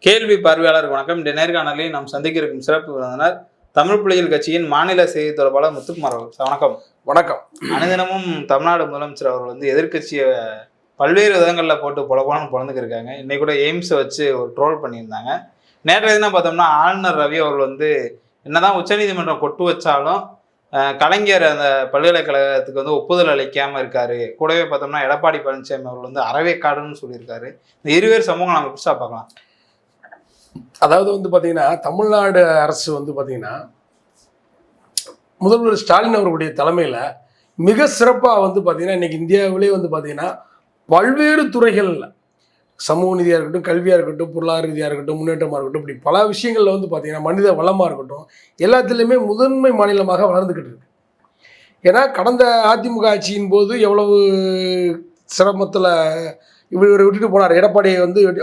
கேள்வி பார்வையாளர் வணக்கம். இந்த நேர்காணலில் நாம் சந்திக்க இருக்கும் சிறப்பு விருந்தினர் தமிழ் புலிகள் கட்சியின் மாநில செய்தி தொடர்பாளர் முத்துக்குமார் அவர்கள். வணக்கம். வணக்கம். அனுதினமும் தமிழ்நாடு முதலமைச்சர் அவர்கள் எதிர்கட்சியை பல்வேறு விதங்களில் போட்டு பொலப்பான பொழந்துக்கிருக்காங்க. இன்னைக்கு கூட எய்ம்ஸை வச்சு ஒரு ட்ரோல் பண்ணியிருந்தாங்க. நேற்றைய தினம் பார்த்தோம்னா ஆளுநர் ரவி அவர்கள் என்னதான் உச்சநீதிமன்றம் கொட்டு வச்சாலும் கலைஞர் அந்த பல்கலைக்கழகத்துக்கு ஒப்புதல் அளிக்காமல் இருக்காரு. கூடவே பார்த்தோம்னா எடப்பாடி பழனிசாமி அவர்கள் அறவேக்காடுன்னு சொல்லியிருக்காரு. இந்த இருவேறு சமூகம் நம்ம புதுசாக பார்க்கலாம். அதாவது பார்த்தீங்கன்னா தமிழ்நாடு அரசு பார்த்தீங்கன்னா முதல்வர் ஸ்டாலின் அவர்களுடைய தலைமையில் மிக சிறப்பாக பார்த்தீங்கன்னா இன்னைக்கு இந்தியாவிலே பார்த்தீங்கன்னா பல்வேறு துறைகளில் சமூக நீதியாக இருக்கட்டும், கல்வியாக இருக்கட்டும், பொருளாதார ரீதியாக இருக்கட்டும், முன்னேற்றமாக இருக்கட்டும், இப்படி பல விஷயங்களில் பார்த்தீங்கன்னா மனித வளமாக இருக்கட்டும், எல்லாத்துலேயுமே முதன்மை மாநிலமாக வளர்ந்துக்கிட்டு இருக்கு. ஏன்னா கடந்த அதிமுக ஆட்சியின் போது எவ்வளவு சிரமத்தில் இவர் விட்டுட்டு போனார், எடப்பாடி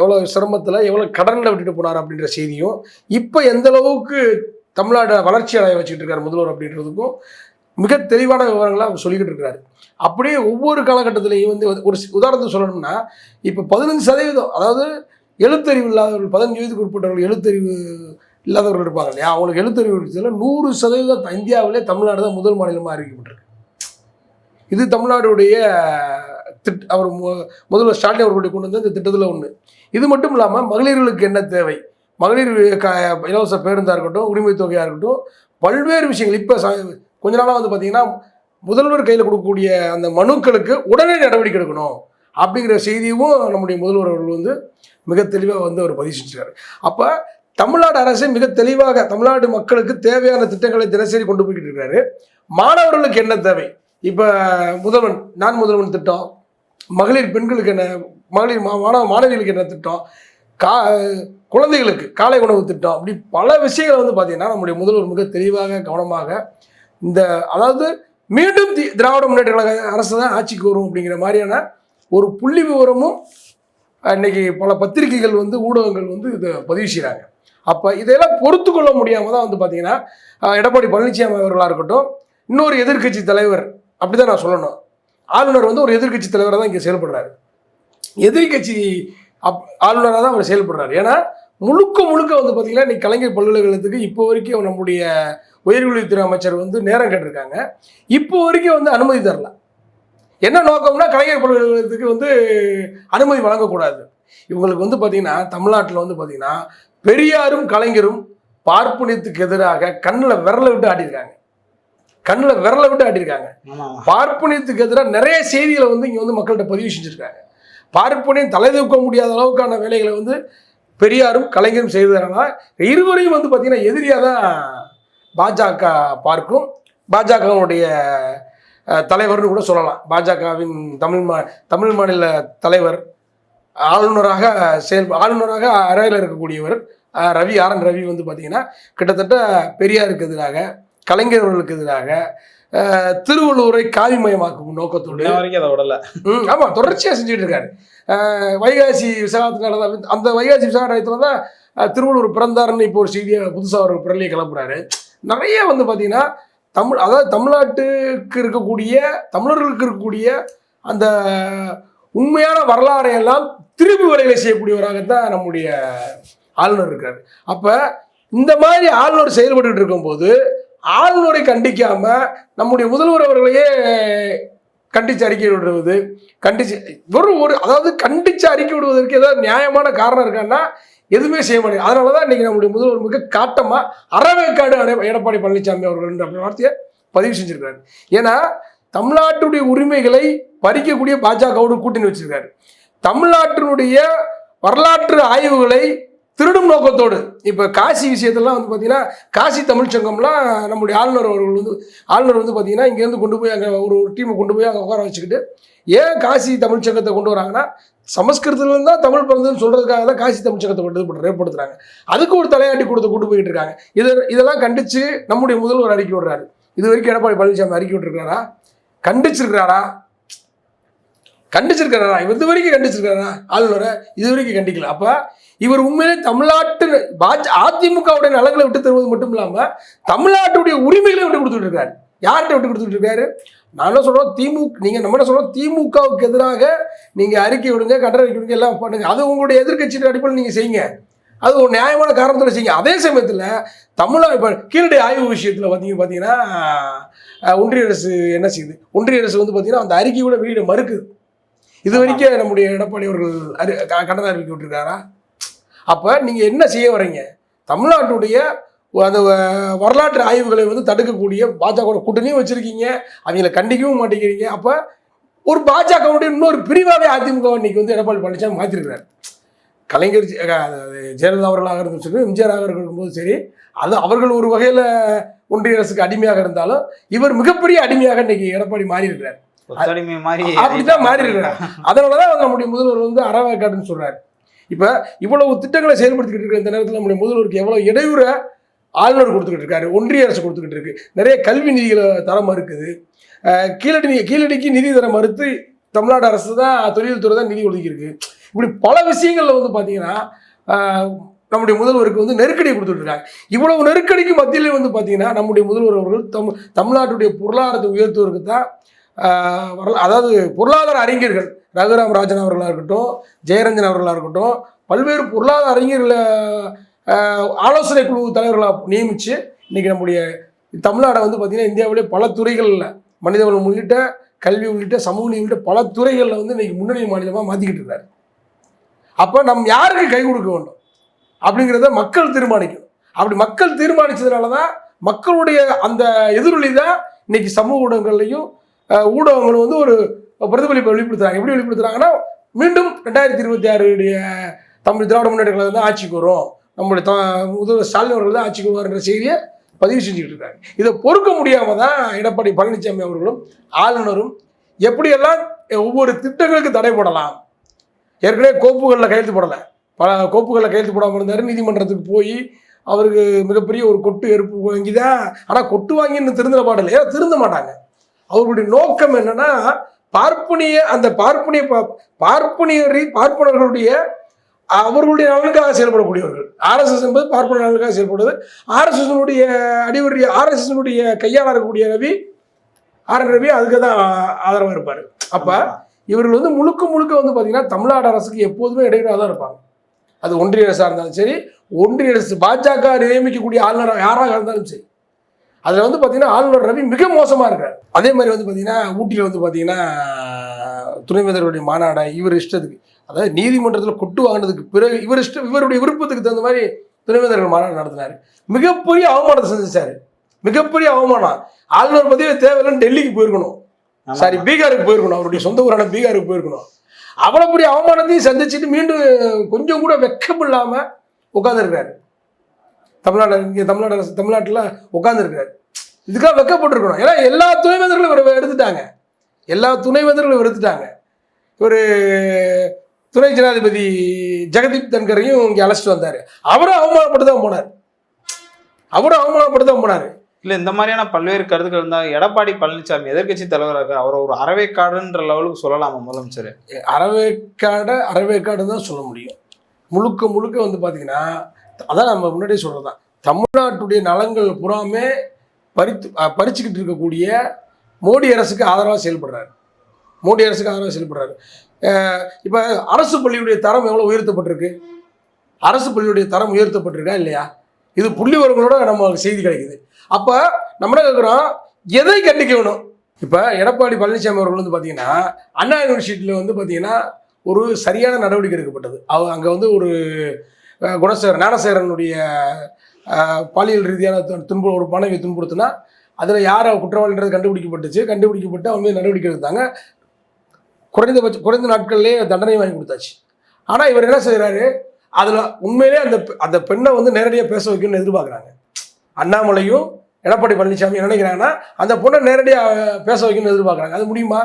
எவ்வளோ சிரமத்தில் எவ்வளோ கடனில் விட்டுட்டு போனார் அப்படின்ற செய்தியும், இப்போ எந்த அளவுக்கு தமிழ்நாடு வளர்ச்சி அடைய வச்சுக்கிட்டு இருக்கார் முதல்வர் அப்படின்றதுக்கும் மிக தெளிவான விவரங்களை அவர் சொல்லிக்கிட்டு இருக்கிறாரு. அப்படியே ஒவ்வொரு காலகட்டத்திலையும் ஒரு உதாரணத்துக்கு சொல்லணும்னா, இப்போ 15%, அதாவது எழுத்தறிவு இல்லாதவர்கள், 15 வயதுக்கு உட்பட்டவர்கள் எழுத்தறிவு இல்லாதவர்கள் இருப்பாங்க இல்லையா, அவங்களுக்கு எழுத்தறிவு விஷயத்தில் 100% இந்தியாவிலே தமிழ்நாடு தான் முதல் மாநிலமாக அறிவிக்கப்பட்டிருக்கு. இது தமிழ்நாடுடைய அவர் முதல்வர் ஸ்டாலின் அவர்களுடைய கொண்டு வந்து இந்த திட்டத்தில் ஒன்று. இது மட்டும் இல்லாமல் மகளிர்களுக்கு என்ன தேவை, மகளிர் இலவச பேருந்தாக இருக்கட்டும், உரிமை தொகையாக இருக்கட்டும், பல்வேறு விஷயங்கள் இப்போ கொஞ்ச நாளாக பார்த்தீங்கன்னா முதல்வர் கையில் கொடுக்கக்கூடிய அந்த மனுக்களுக்கு உடனே நடவடிக்கை எடுக்கணும் அப்படிங்கிற செய்தியும் நம்முடைய முதல்வர் அவர்கள் மிக தெளிவாக அவர் பதிவு செஞ்சிருக்காரு. அப்போ தமிழ்நாடு அரசு மிக தெளிவாக தமிழ்நாடு மக்களுக்கு தேவையான திட்டங்களை தினசரி கொண்டு போய்கிட்டு இருக்காரு. மாணவர்களுக்கு என்ன தேவை, இப்போ நான் முதல்வன் திட்டம், மகளிர் பெண்களுக்கு என்ன, மகளிர் மாணவிகளுக்கு என்ன திட்டம், குழந்தைகளுக்கு காலை உணவு திட்டம், அப்படி பல விஷயங்கள் பார்த்தீங்கன்னா நம்முடைய முதல்வர் மிக தெளிவாக கவனமாக அதாவது மீண்டும் திராவிட முன்னேற்ற கழக அரசு தான் ஆட்சிக்கு வரும் அப்படிங்கிற மாதிரியான ஒரு புள்ளி விவரமும் இன்னைக்கு பல பத்திரிகைகள் ஊடகங்கள் இதை பதிவு செய்கிறாங்க. அப்போ இதையெல்லாம் பொறுத்து கொள்ள முடியாமல் தான் பார்த்தீங்கன்னா எடப்பாடி பழனிசாமி அவர்களாக இருக்கட்டும், இன்னொரு எதிர்கட்சி தலைவர், அப்படி தான் நான் சொல்லணும், ஆளுநர் ஒரு எதிர்கட்சி தலைவராக தான் இங்கே செயல்படுறாரு. எதிர்கட்சி ஆளுநராக தான் அவர் செயல்படுறாரு. ஏன்னா முழுக்க பார்த்தீங்கன்னா இன்னைக்கு கலைஞர் பல்கலைக்கழகத்துக்கு இப்போ வரைக்கும் நம்முடைய உயர்கல்வித்துறை அமைச்சர் நேரம் கேட்டிருக்காங்க. இப்போ வரைக்கும் அனுமதி தரல. என்ன நோக்கம்னா கலைஞர் பல்கலைக்கழகத்துக்கு அனுமதி வழங்கக்கூடாது. இவங்களுக்கு பார்த்தீங்கன்னா தமிழ்நாட்டில் பார்த்தீங்கன்னா பெரியாரும் கலைஞரும் பார்ப்பனியத்துக்கு எதிராக கண்ணில் விரலை விட்டு ஆட்டியிருக்காங்க. பார்ப்பனியத்துக்கு எதிராக நிறைய செய்திகளை இங்கே மக்கள்கிட்ட பதிவு செஞ்சுருக்காங்க. பார்ப்பனியம் தலை தூக்க முடியாத அளவுக்கான வேலைகளை பெரியாரும் கலைஞரும் செய்ததுனால இருவரையும் பார்த்தீங்கன்னா எதிரியாக தான் பாஜக பார்க்கும். பாஜகவுடைய தலைவர்னு கூட சொல்லலாம். பாஜகவின் தமிழ் மாநில தலைவர், ஆளுநராக அறையில் இருக்கக்கூடியவர் ரவி, ஆர்.என். ரவி பார்த்தீங்கன்னா கிட்டத்தட்ட பெரியாருக்கு எதிராக, கலைஞர் அவர்களுக்கு எதிராக, திருவள்ளுவரை காவிமயமாக்கும் நோக்கத்தோடு ஆமாம் தொடர்ச்சியாக செஞ்சுட்டு இருக்காரு. வைகாசி விசாகத்தில் அந்த வைகாசி விசாகத்தில் தான் திருவள்ளுவர் பிறந்தாருன்னு இப்போ ஒரு செய்தியை புதுசாக ஒரு பிறலியை கிளப்புறாரு. நிறைய பார்த்தீங்கன்னா அதாவது தமிழ்நாட்டுக்கு இருக்கக்கூடிய தமிழர்களுக்கு இருக்கக்கூடிய அந்த உண்மையான வரலாறையெல்லாம் திருப்பி வரைகளை செய்யக்கூடியவராகத்தான் நம்முடைய ஆளுநர் இருக்காரு. அப்போ இந்த மாதிரி ஆளுநர் செயல்பட்டு இருக்கும்போது ஆளுநரை கண்டிக்காம நம்முடைய முதல்வர் அவர்களையே கண்டித்து அறிக்கை விடுவது, அதாவது கண்டித்து அறிக்கை விடுவதற்கு ஏதாவது நியாயமான காரணம் இருக்கான்னா எதுவுமே செய்ய முடியாது. அதனால தான் இன்றைக்கி நம்முடைய முதல்வர் மிக காட்டமாக அறவேக்காடு எடப்பாடி பழனிசாமி அவர்கள் அப்படி வார்த்தையை பதிவு செஞ்சுருக்காரு. ஏன்னா தமிழ்நாட்டுடைய உரிமைகளை பறிக்கக்கூடிய பாஜகவோடு கூட்டணி வச்சிருக்காரு. தமிழ்நாட்டினுடைய வரலாற்று ஆய்வுகளை திருடும் நோக்கத்தோடு இப்போ காசி விஷயத்தெல்லாம் பார்த்தீங்கன்னா காசி தமிழ் சங்கம்லாம் நம்முடைய ஆளுநர் அவர்கள் ஆளுநர் பார்த்தீங்கன்னா இங்கேருந்து கொண்டு போய் அங்கே ஒரு டீமை கொண்டு போய் அங்கே உட்கார வச்சுக்கிட்டு, ஏன் காசி தமிழ் சங்கத்தை கொண்டு வராங்கன்னா சமஸ்கிருதத்துலேருந்து தான் தமிழ் பிறந்ததுன்னு சொல்கிறதுக்காக தான் காசி தமிழ் சங்கத்தை ஏற்படுத்துகிறாங்க. அதுக்கு ஒரு தலையாட்டி கொண்டு போய்கிட்டு இருக்காங்க. இதெல்லாம் கண்டித்து நம்முடைய முதல்வர் அறிக்கை விடுறாரு. இது வரைக்கும் எடப்பாடி பழனிசாமி அறிக்கை விட்டுருக்காரா? கண்டிச்சிருக்கிறாரா? இது வரைக்கும் கண்டிச்சிருக்காரா ஆளுநரை? இது வரைக்கும் கண்டிக்கல. அப்போ இவர் உண்மையிலே தமிழ்நாட்டு அதிமுகவுடைய நலங்களை விட்டு தருவது மட்டும் இல்லாமல் தமிழ்நாட்டுடைய உரிமைகளை விட்டு கொடுத்துட்டு இருக்காரு. யார்கிட்ட விட்டு கொடுத்துட்டு இருக்காரு? நானும் சொல்கிறோம் நீங்கள் நம்ம சொல்கிறோம் திமுகவுக்கு எதிராக நீங்கள் அறிக்கை விடுங்க, கண்டன அறிக்கை விடுங்க, எல்லாம் பண்ணுங்க. அது உங்களுடைய எதிர்கட்சியின் அடிப்படையில் நீங்கள் செய்யுங்க. அது ஒரு நியாயமான காரணத்தோட செய்யுங்க. அதே சமயத்தில் தமிழ்நாடு இப்போ கீழடி ஆய்வு விஷயத்தில் பார்த்தீங்கன்னா ஒன்றிய அரசு என்ன செய்யுது? ஒன்றிய அரசு வந்து பார்த்தீங்கன்னா அந்த அறிக்கை கூட வெளியிட மறுக்குது. இது வரைக்கும் நம்முடைய எடப்பாடி அவர்கள் கண்டன அறிக்கை விட்டுருக்காரா? அப்போ நீங்கள் என்ன செய்ய வரீங்க? தமிழ்நாட்டுடைய அந்த வரலாற்று ஆய்வுகளை வந்து தடுக்கக்கூடிய பாஜக கூட்டணியும் வச்சுருக்கீங்க, அவங்கள கண்டிக்கவும் மாட்டேங்கிறீங்க. அப்போ ஒரு பாஜகவுடைய இன்னொரு பிரிவாகவே அதிமுக இன்னைக்கு வந்து எடப்பாடி பழனிசாமி மாற்றிருக்கிறார். கலைஞர் ஜெயலலிதா அவர்களாக இருந்தும் சரி, எம்ஜிஆராக இருக்கும்போது சரி, அது அவர்கள் ஒரு வகையில் ஒன்றிய அரசுக்கு அடிமையாக இருந்தாலும் இவர் மிகப்பெரிய அடிமையாக இன்னைக்கு எடப்பாடி மாறி இருக்கிறார். அப்படிதான் மாறி இருக்கிறார். அதனாலதான் நம்முடைய முதல்வர் வந்து அறவேக்காடுன்னு சொல்றாரு. இப்ப இவ்வளவு திட்டங்களை செயல்படுத்திக்கிட்டு இருக்கிற இந்த நேரத்தில் நம்முடைய முதல்வருக்கு எவ்வளவு இடையூற ஆளுநர் கொடுத்துக்கிட்டு இருக்காரு, ஒன்றிய அரசு கொடுத்துக்கிட்டு இருக்கு. நிறைய கல்வி நிதிகளை தர மறுக்குது. கீழடிக்கு நிதி தர மறுத்து தமிழ்நாடு அரசு தான், தொழில்துறை தான் நிதி ஒதுக்கியிருக்கு. இப்படி பல விஷயங்கள்ல வந்து பார்த்தீங்கன்னா நம்முடைய முதல்வருக்கு வந்து நெருக்கடியை கொடுத்துட்டு இருக்காங்க. இவ்வளவு நெருக்கடிக்கு மத்தியிலே வந்து பார்த்தீங்கன்னா நம்முடைய முதல்வர் அவர்கள் தமிழ்நாட்டுடைய பொருளாதாரத்தை உயர்த்துவதற்கு தான் அதாவது பொருளாதார அறிஞர்கள் ரகுராம் ராஜன் அவர்களாக இருக்கட்டும், ஜெயரஞ்சன் அவர்களாக இருக்கட்டும், பல்வேறு பொருளாதார அறிஞர்களை ஆலோசனை குழு தலைவர்களாக நியமித்து இன்றைக்கி நம்முடைய தமிழ்நாடை வந்து பார்த்திங்கன்னா இந்தியாவிலே பல துறைகளில் மனிதவளம் உள்ளிட்ட கல்வி உள்ளிட்ட சமூக நீதி உள்ளிட்ட பல துறைகளில் வந்து இன்றைக்கி முன்னணி மாநிலமாக மாற்றிக்கிட்டு இருக்காரு. அப்போ நம்ம யாருக்கு கை கொடுக்க வேண்டும் அப்படிங்கிறத மக்கள் தீர்மானிக்கணும். அப்படி மக்கள் தீர்மானித்ததுனால தான் மக்களுடைய அந்த எதிரொலி தான் இன்றைக்கி சமூக ஊடகங்கள்லையும் ஊடகங்களும் வந்து ஒரு பிரதிபலிப்பை வெளிப்படுத்துகிறாங்க. எப்படி வெளிப்படுத்துகிறாங்கன்னா, மீண்டும் 2026 தமிழ் திராவிட முன்னேற்ற கழகம் தான் ஆட்சிக்கு வரும், நம்முடைய முதல்வர் ஸ்டாலின் அவர்கள் தான் ஆட்சிக்கு வருவார்ன்ற செய்தியை பதிவு செஞ்சுக்கிட்டு இருக்காங்க. இதை பொறுக்க முடியாமல் தான் எடப்பாடி பழனிசாமி அவர்களும் ஆளுநரும் எப்படியெல்லாம் ஒவ்வொரு திட்டங்களுக்கு தடை போடலாம். ஏற்கனவே கோப்புகளில் கையெழுத்து போடலை, பல கோப்புகளில் கையெழுத்து போடாமல் இருந்தார். நீதிமன்றத்துக்கு போய் அவருக்கு மிகப்பெரிய ஒரு கொட்டு எருப்பு வாங்கி தான், ஆனால் கொட்டு வாங்கி இன்னும் திருந்தின பாடலை, ஏன்னா திருந்த மாட்டாங்க. அவர்களுடைய நோக்கம் என்னன்னா, பார்ப்பனர்களுடைய அவர்களுடைய நலனுக்காக செயல்படக்கூடியவர்கள். ஆர்எஸ்எஸ் என்பது பார்ப்பன நலனுக்காக செயல்படுவது. ஆர்எஸ்எஸ்னுடைய அடிவருடைய ஆர்எஸ்எஸ்னுடைய கையாள இருக்கக்கூடிய ரவி அதுக்கு தான் ஆதரவாக இருப்பார். அப்போ இவர்கள் வந்து முழுக்க வந்து பார்த்தீங்கன்னா தமிழ்நாடு அரசுக்கு எப்போதுமே இடையூறாக தான் இருப்பாங்க. அது ஒன்றிய அரசாக இருந்தாலும் சரி, ஒன்றிய அரசு பாஜக நியமிக்கக்கூடிய ஆளுநர் யாராக இருந்தாலும் சரி, அதில் வந்து பார்த்தீங்கன்னா ஆளுநர் ரவி மிக மோசமாக இருக்கார். அதே மாதிரி வந்து பார்த்தீங்கன்னா ஊட்டியில் வந்து பார்த்தீங்கன்னா துணைவேந்தருடைய மாநாடை இவர் இஷ்டத்துக்கு, அதாவது நீதிமன்றத்தில் கொட்டு வாங்கினதுக்கு பிறகு இவருடைய விருப்பத்துக்கு தகுந்த மாதிரி துணைவேந்தர்கள் மாநாடு நடத்தினார். மிகப்பெரிய அவமானத்தை செஞ்சார், மிகப்பெரிய அவமானம். ஆளுநர் பதவியே தேவையில்லைன்னு டெல்லிக்கு போயிருக்கணும், சாரி பீகாருக்கு போயிருக்கணும், அவருடைய சொந்த ஊரான பீகாருக்கு போயிருக்கணும். அவ்வளோ பெரிய அவமானத்தையும் சந்திச்சுட்டு மீண்டும் கொஞ்சம் கூட வெக்கம் இல்லாமல் உட்காந்துருக்காரு. தமிழ்நாட்டில் உட்காந்துருக்காரு. இதுக்காக வெக்கப்பட்டிருக்கணும். ஏன்னா எல்லா துணைவேந்தர்களும் இவர் எடுத்துட்டாங்க, ஒரு துணை ஜனாதிபதி ஜெகதீப் தன்கரையும் இங்கே அழைச்சிட்டு வந்தார். அவரும் அவமானப்பட்டு தான் போனார். இல்லை, இந்த மாதிரியான பல்வேறு கருத்துக்கள் இருந்தால் எடப்பாடி பழனிசாமி எதிர்கட்சி தலைவராக அவரை ஒரு அறவேக்காடுன்ற லெவலுக்கு சொல்லலாமா முதலமைச்சர்? அறவேக்காடு தான் சொல்ல முடியும். முழுக்க வந்து பார்த்தீங்கன்னா, அதான் நம்ம முன்னாடியே சொல்கிறது தான், தமிழ்நாட்டுடைய நலங்கள் புறாமே பறிச்சுக்கிட்டு இருக்கக்கூடிய மோடி அரசுக்கு ஆதரவாக செயல்படுறாரு. இப்போ அரசு பள்ளியுடைய தரம் எவ்வளோ உயர்த்தப்பட்டிருக்கு? அரசு பள்ளியுடைய தரம் உயர்த்தப்பட்டிருக்கா இல்லையா? இது புள்ளி விவரங்களோட நம்ம செய்தி கிடைக்குது. அப்போ நம்ம என்ன கேட்குறோம், எதை கண்டிக்க வேணும்? இப்போ எடப்பாடி பழனிசாமி அவர்கள் வந்து பார்த்தீங்கன்னா அண்ணா யூனிவர்சிட்டியில் வந்து பார்த்தீங்கன்னா ஒரு சரியான நடவடிக்கை எடுக்கப்பட்டது. அங்கே வந்து ஒரு ஞானசேகரனுடைய பாலியல் ரீதியான ஒரு மாணவியை துன்புறுத்தினா அதில் யார் குற்றவாளின்றது கண்டுபிடிக்கப்பட்டு அவங்க மீது நடவடிக்கை எடுத்தாங்க. குறைந்த நாட்கள்லேயே தண்டனை வாங்கி கொடுத்தாச்சு. ஆனால் இவர் என்ன செய்கிறாரு, அதில் உண்மையிலே அந்த பெண்ணை வந்து நேரடியாக பேச வைக்கணும்னு எதிர்பார்க்குறாங்க. அண்ணாமலையும் எடப்பாடி பழனிசாமி நினைக்கிறாங்கன்னா அந்த பொண்ணை நேரடியாக பேச வைக்கணும்னு எதிர்பார்க்குறாங்க. அது முடியுமா?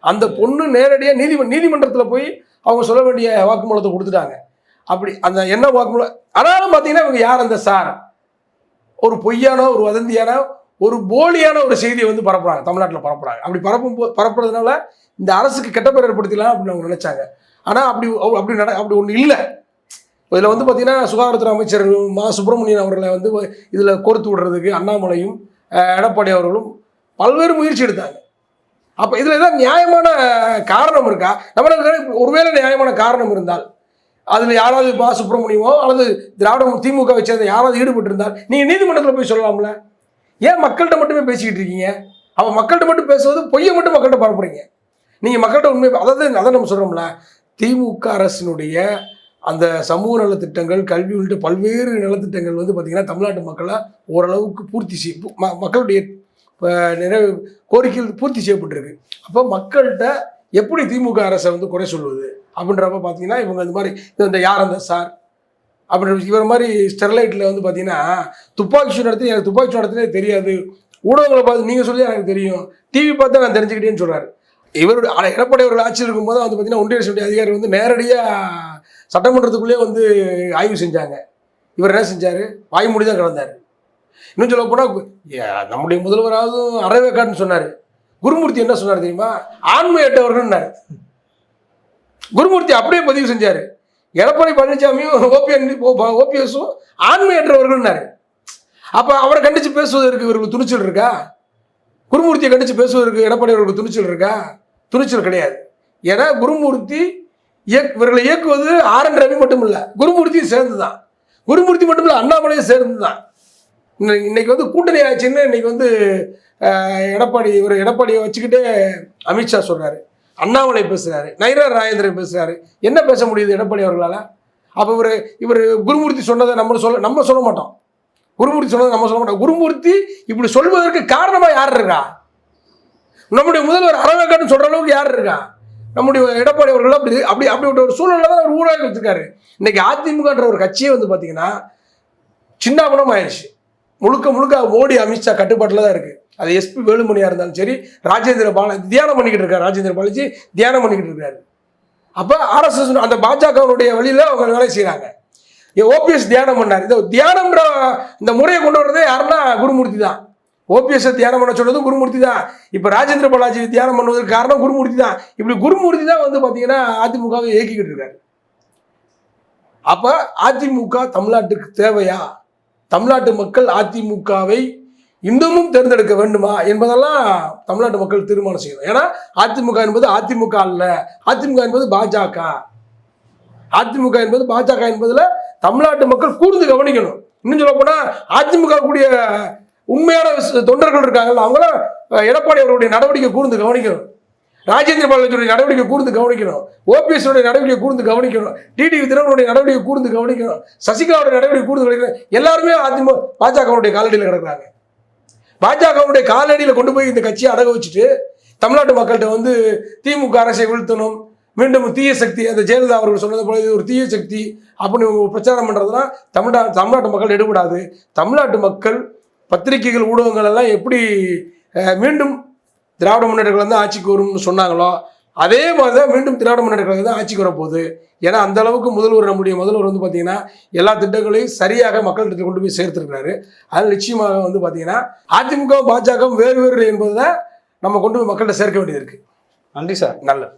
அந்த பொண்ணு நேரடியாக நீதிமன்றத்தில் போய் அவங்க சொல்ல வேண்டிய வாக்குமூலத்தை கொடுத்துட்டாங்க. அப்படி அந்த என்ன வாக்குமூலம் ஆனாலும் பார்த்தீங்கன்னா இவங்க யார், அந்த சார் ஒரு பொய்யான ஒரு வதந்தியான ஒரு போலியான ஒரு செய்தியை வந்து பரப்புறாங்க, தமிழ்நாட்டில் பரப்புறாங்க. அப்படி பரப்புறதுனால இந்த அரசுக்கு கெட்ட பேர் ஏற்படுத்தலாம் அப்படின்னு அவங்க நினைச்சாங்க. ஆனால் அப்படி ஒன்று இல்லை. இதில் வந்து பார்த்தீங்கன்னா சுகாதாரத்துறை அமைச்சர் மா சுப்பிரமணியன் அவர்களை வந்து இதில் கோர்த்து விடுறதுக்கு அண்ணாமலையும் எடப்பாடி அவர்களும் பல்வேறு முயற்சி எடுத்தாங்க. அப்போ இதில் ஏதாவது நியாயமான காரணம் இருக்கா? நம்மளுக்கு ஒருவேளை நியாயமான காரணம் இருந்தால் அதில் யாராவது பா சுப்பிரமணியமோ அல்லது திமுகவை சேர்ந்த யாராவது ஈடுபட்டு இருந்தால் நீங்கள் நீதிமன்றத்தில் போய் சொல்லலாம்ல. ஏன் மக்கள்கிட்ட மட்டுமே பேசிக்கிட்டு இருக்கீங்க? அவன் மக்கள்கிட்ட மட்டும் பேசுவது பொய்யை மட்டும் மக்கள்கிட்ட பரப்புறீங்க. நீங்கள் மக்கள்கிட்ட உண்மை, அதாவது அதை நம்ம சொல்கிறோம்ல, திமுக அரசினுடைய அந்த சமூக நலத்திட்டங்கள், கல்வி உள்ளிட்ட பல்வேறு நலத்திட்டங்கள் வந்து பார்த்திங்கன்னா தமிழ்நாட்டு மக்களை ஓரளவுக்கு பூர்த்தி மக்களுடைய நிறைய கோரிக்கைகள் பூர்த்தி செய்யப்பட்டிருக்கு. அப்போ மக்கள்கிட்ட எப்படி திமுக அரசை வந்து குறை சொல்வது அப்படின்றப்ப பார்த்தீங்கன்னா இவங்க இந்த மாதிரி இந்த யார் அந்த சார் அப்படி இவர் மாதிரி ஸ்டெர்லைட்டில் வந்து பார்த்தீங்கன்னா துப்பாக்கி சூடு நடத்தி எனக்கு துப்பாக்கி சூடு நடத்தினே தெரியாது, ஊடகங்களை பார்த்து நீங்கள் சொல்லி எனக்கு தெரியும், டிவி பார்த்தா நான் தெரிஞ்சுக்கிட்டேன்னு சொல்கிறார். இவருடைய எடப்பாடி அவர்கள் ஆட்சியில் இருக்கும்போது வந்து பார்த்தீங்கன்னா ஒன்றிய அரசுடைய அதிகாரி வந்து நேரடியாக சட்டமன்றத்துக்குள்ளேயே வந்து ஆய்வு செஞ்சாங்க. இவர் என்ன செஞ்சார்? வாய்மொழி தான் கிடந்தார். இன்னும் சொல்ல போனால் நம்முடைய முதல்வராவது அறவேக்காடுன்னு சொன்னார். குருமூர்த்தி என்ன சொன்னார் தெரியுமா? ஆண்மையற்றவர்கள்னார். குருமூர்த்தி அப்படியே பதிவு செஞ்சார். எடப்பாடி பழனிசாமியும் ஓபிஎஸும் ஆண்மையற்றவர்கள்னாரு. அப்போ அவரை கண்டித்து பேசுவதற்கு இவர்களுக்கு துணிச்சல் இருக்கா? குருமூர்த்தியை கண்டித்து பேசுவதற்கு எடப்பாடி அவர்களுக்கு துணிச்சல் இருக்கா? துணிச்சல் கிடையாது. ஏன்னா குருமூர்த்தி இவர்களை இயக்குவது RN ரவி மட்டும் இல்லை, குருமூர்த்தியும் சேர்ந்து தான். குருமூர்த்தி மட்டும் இல்லை, அண்ணாமலையும் சேர்ந்து தான். இன்னைக்கு வந்து கூட்டணி ஆச்சுன்னு இன்னைக்கு வந்து எடப்பாடியை வச்சுக்கிட்டே அமித்ஷா சொல்றாரு, அண்ணாமலை பேசுறாரு, நயினா நாகேந்திரன் பேசுறாரு. என்ன பேச முடியுது எடப்பாடி அவர்களால்? அப்போ இவர் குருமூர்த்தி சொன்னதை நம்ம சொல்ல மாட்டோம். குருமூர்த்தி சொன்னதை நம்ம சொல்ல மாட்டோம். குருமூர்த்தி இப்படி சொல்வதற்கு காரணமாக யார் இருக்கா? நம்முடைய முதல்வர் அறவேக்காடுன்னு சொல்ற அளவுக்கு யார் இருக்கா? நம்முடைய எடப்பாடி அவர்கள் அப்படி ஒரு சூழ்நிலை தான் அவர் ஊராக வச்சிருக்காரு. இன்னைக்கு அதிமுகன்ற ஒரு கட்சியே வந்து பார்த்தீங்கன்னா சின்னாபனம் ஆயிடுச்சு. முழுக்க மோடி அமித்ஷா கட்டுப்பாட்டில் தான் இருக்குது. அது எஸ்பி வேலுமணியாக இருந்தாலும் சரி, ராஜேந்திர பாலாஜி தியானம் பண்ணிக்கிட்டு இருக்காரு. ராஜேந்திர பாலாஜி தியானம் பண்ணிக்கிட்டு இருக்காரு. அப்போ RSS அந்த பாஜகவுடைய வழியில் அவங்க வேலை செய்கிறாங்க. OPS தியானம் பண்ணார். இந்த தியானம்ன்ற இந்த முறையை கொண்டு வரதே யாருன்னா குருமூர்த்தி தான். OPS தியானம் பண்ண சொன்னதும் குருமூர்த்தி தான். இப்போ ராஜேந்திர பாலாஜி தியானம் பண்ணுவதற்கு காரணம் குருமூர்த்தி தான். இப்படி குருமூர்த்தி தான் வந்து பார்த்தீங்கன்னா அதிமுகவை இயக்கிக்கிட்டு இருக்காரு. அப்போ அதிமுக தமிழ்நாட்டுக்கு தேவையா? தமிழ்நாட்டு மக்கள் அதிமுகவை இன்னமும் தேர்ந்தெடுக்க வேண்டுமா என்பதெல்லாம் தமிழ்நாட்டு மக்கள் தீர்மானம் செய்யணும். ஏன்னா அதிமுக என்பது அதிமுக அல்ல, அதிமுக என்பது பாஜக. அதிமுக என்பது பாஜக என்பதில் தமிழ்நாட்டு மக்கள் கூர்ந்து கவனிக்கணும். இன்னும் சொல்ல போனால் அதிமுக கூடிய உண்மையான தொண்டர்கள் இருக்காங்கல்ல, அவங்களும் எடப்பாடி அவருடைய நடவடிக்கை கூர்ந்து கவனிக்கணும். ராஜேந்திர பாலாஜியுடைய நடவடிக்கை கூர்ந்து கவனிக்கணும். OPS நடவடிக்கை கூர்ந்து கவனிக்கணும். டிடிவி தினகரனுடைய நடவடிக்கை கூர்ந்து கவனிக்கணும். சசிகலாவுடைய நடவடிக்கை கூர்ந்து கவனிக்கணும். எல்லாருமே பாஜகவுடைய காலடியில் கிடக்குறாங்க. பாஜகவுடைய காலடியில் கொண்டு போய் இந்த கட்சியை அடக வச்சுட்டு தமிழ்நாட்டு மக்கள்கிட்ட வந்து திமுக அரசை வீழ்த்தணும், மீண்டும் தீய சக்தி, அந்த ஜெயலலிதா அவர்கள் சொன்னது போல இது ஒரு தீய சக்தி அப்படின்னு பிரச்சாரம் பண்ணுறதுனா தமிழ்நாட்டு மக்கள் எடுபடாது. தமிழ்நாட்டு மக்கள் பத்திரிகைகள் ஊடகங்கள் எல்லாம் எப்படி மீண்டும் திராவிட முன்னேற்றங்கள் வந்து ஆட்சிக்கு வரும்னு சொன்னாங்களோ அதே மாதிரி தான் மீண்டும் திராவிட முன்னேற்றங்கள் தான் ஆட்சிக்கு வரப்போகுது. ஏன்னா அந்த அளவுக்கு நம்முடைய முதல்வர் வந்து பார்த்தீங்கன்னா எல்லா திட்டங்களையும் சரியாக மக்கள்கிட்ட கொண்டு போய் சேர்த்துருக்கிறாரு. அதில் நிச்சயமாக வந்து பார்த்தீங்கன்னா அதிமுக பாஜக வேறு என்பதை நம்ம கொண்டு போய் மக்கள்கிட்ட சேர்க்க வேண்டியது இருக்குது. நன்றி சார். நல்லது.